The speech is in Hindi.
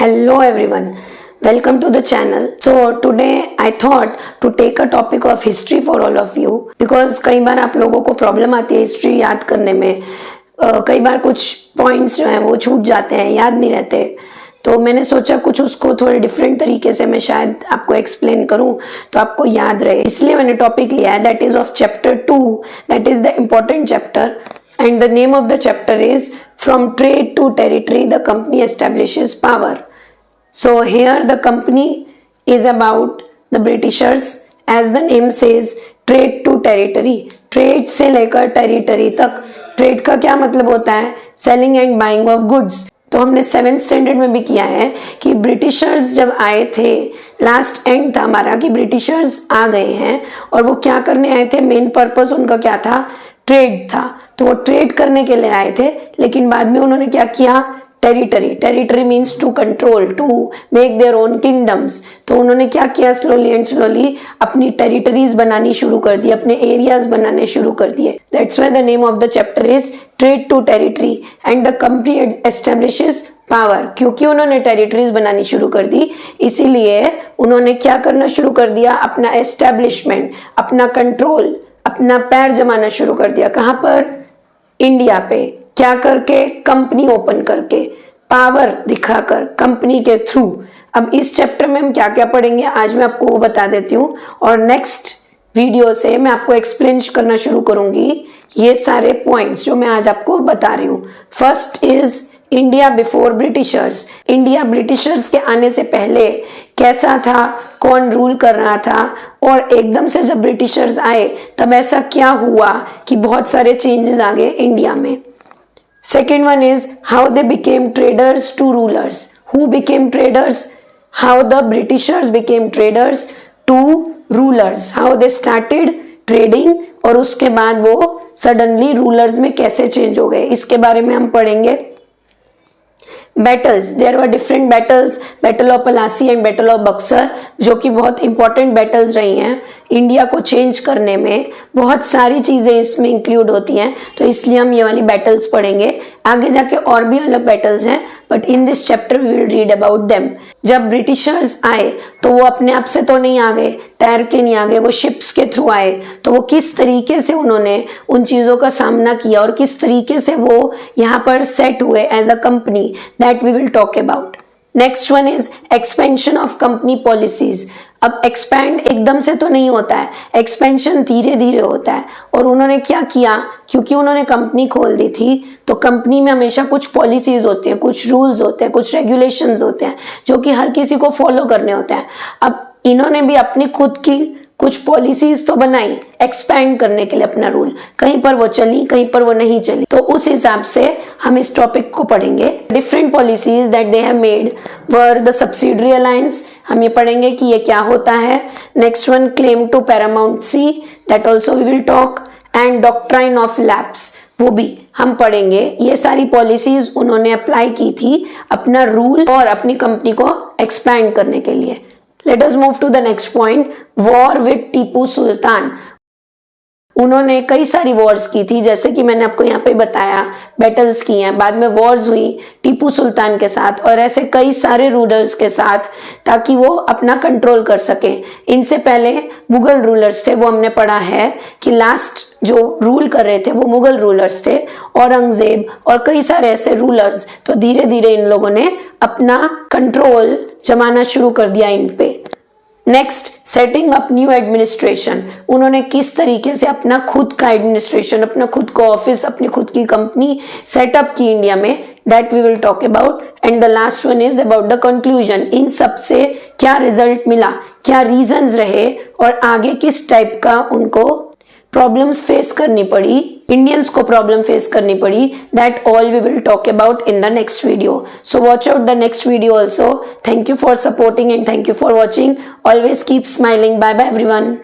Hello everyone, welcome to the channel. So today I thought to take a topic of history for all of you because कई बार आप लोगों को प्रॉब्लम आती है हिस्ट्री याद करने में. कई बार कुछ पॉइंट्स जो हैं वो छूट जाते हैं, याद नहीं रहते. तो मैंने सोचा कुछ उसको थोड़े डिफरेंट तरीके से मैं शायद आपको एक्सप्लेन करूं तो आपको याद रहे, इसलिए मैंने टॉपिक लिया है that is of chapter 2, that is the important chapter. And the name of the chapter is From Trade to Territory, the Company Establishes Power. So here the company is about the Britishers, as the name says, trade to territory. Trade से लेकर territory तक. Trade का क्या मतलब होता है? Selling and buying of goods. तो हमने 7th स्टैंडर्ड में भी किया है कि ब्रिटिशर्स जब आए थे, लास्ट एंड था हमारा कि ब्रिटिशर्स आ गए हैं और वो क्या करने आए थे, मेन पर्पस उनका क्या था, ट्रेड था. तो वो ट्रेड करने के लिए आए थे, लेकिन बाद में उन्होंने क्या किया, territory means to control, to make their own kingdoms. तो उन्होंने क्या किया, स्लोली एंड स्लोली अपनी टेरिटरीज बनानी शुरू कर दी, अपने एरियाज बनाने शुरू कर दिए. That's why the name of the chapter is trade to territory and the company establishes power. क्योंकि उन्होंने टेरिटरीज बनानी शुरू कर दी, इसीलिए उन्होंने क्या करना शुरू कर दिया, अपना एस्टैब्लिशमेंट, अपना कंट्रोल, अपना पैर जमाना शुरू कर दिया. कहां पर, इंडिया पे. क्या करके, कंपनी ओपन करके, पावर दिखाकर, कंपनी के थ्रू. अब इस चैप्टर में हम क्या क्या पढ़ेंगे आज मैं आपको वो बता देती हूँ, और नेक्स्ट वीडियो से मैं आपको एक्सप्लेन करना शुरू करूंगी ये सारे पॉइंट्स जो मैं आज आपको बता रही हूँ. First is India before Britishers. India Britishers के आने से पहले कैसा था, कौन रूल कर रहा था, और एकदम से जब ब्रिटिशर्स आए तब ऐसा क्या हुआ कि बहुत सारे चेंजेस आ गए इंडिया में. Second one is how they became traders to rulers. Who became traders, how the Britishers became traders to rulers, how they started trading, और उसके बाद वो सडनली रूलर्स में कैसे चेंज हो गए, इसके बारे में हम पढ़ेंगे. Battles, there were different battles, battle of Plassey and battle of Buxar, जो कि बहुत इंपॉर्टेंट बैटल्स रही हैं इंडिया को चेंज करने में. बहुत सारी चीजें इसमें इंक्लूड होती हैं, तो इसलिए हम ये वाली बैटल्स पढ़ेंगे. आगे जाके और भी अलग बैटल्स हैं, but in this chapter we will read about them. जब ब्रिटिशर्स आए तो वो अपने आप से तो नहीं आ गए, तैर के नहीं आ गए, वो शिप्स के थ्रू आए. तो वो किस तरीके से उन्होंने उन चीजों का सामना किया और किस तरीके से वो यहाँ पर सेट हुए as a company, that we will talk about. Next one is expansion of company policies. अब एक्सपैंड एकदम से तो नहीं होता है, एक्सपेंशन धीरे धीरे होता है. और उन्होंने क्या किया, क्योंकि उन्होंने कंपनी खोल दी थी, तो कंपनी में हमेशा कुछ पॉलिसीज होते हैं, कुछ रूल्स होते हैं, कुछ रेगुलेशंस होते हैं जो कि हर किसी को फॉलो करने होते हैं. अब इन्होंने भी अपनी खुद की कुछ पॉलिसीज तो बनाई एक्सपैंड करने के लिए अपना रूल. कहीं पर वो चली, कहीं पर वो नहीं चली, तो उस हिसाब से हम इस टॉपिक को पढ़ेंगे. Different policies that they have made were the subsidiary alliance, हम ये पढ़ेंगे कि ये क्या होता है. Next one claim to paramountcy, that also we will talk. And doctrine of lapse, वो भी हम पढ़ेंगे. ये सारी पॉलिसीज उन्होंने अप्लाई की थी अपना रूल और अपनी कंपनी को एक्सपैंड करने के लिए. Let us move to the next point, war with Tipu Sultan. उन्होंने कई सारी वॉर्स की थी, जैसे कि मैंने आपको यहाँ पे बताया, बैटल्स की हैं, बाद में वॉर्स हुई टीपू सुल्तान के साथ और ऐसे कई सारे रूलर्स के साथ, ताकि वो अपना कंट्रोल कर सकें. इनसे पहले मुगल रूलर्स थे, वो हमने पढ़ा है कि लास्ट जो रूल कर रहे थे वो मुगल रूलर्स थे, औरंगजेब और कई सारे ऐसे रूलर्स. तो धीरे धीरे इन लोगों ने अपना कंट्रोल जमाना शुरू कर दिया इन पे. Next, setting up new administration. उन्होंने किस तरीके से अपना खुद का एडमिनिस्ट्रेशन, अपना खुद का ऑफिस, अपनी खुद की कंपनी सेटअप की इंडिया में, that we will talk about. And the last one is about the conclusion. इन सब से क्या रिजल्ट मिला, क्या रीजंस रहे और आगे किस टाइप का उनको प्रॉब्लम्स फेस करनी पड़ी, इंडियंस को प्रॉब्लम फेस करनी पड़ी, that all we will talk about in the next video. So watch out the next video also. Thank you for supporting and thank you for watching. Always keep smiling. Bye bye everyone.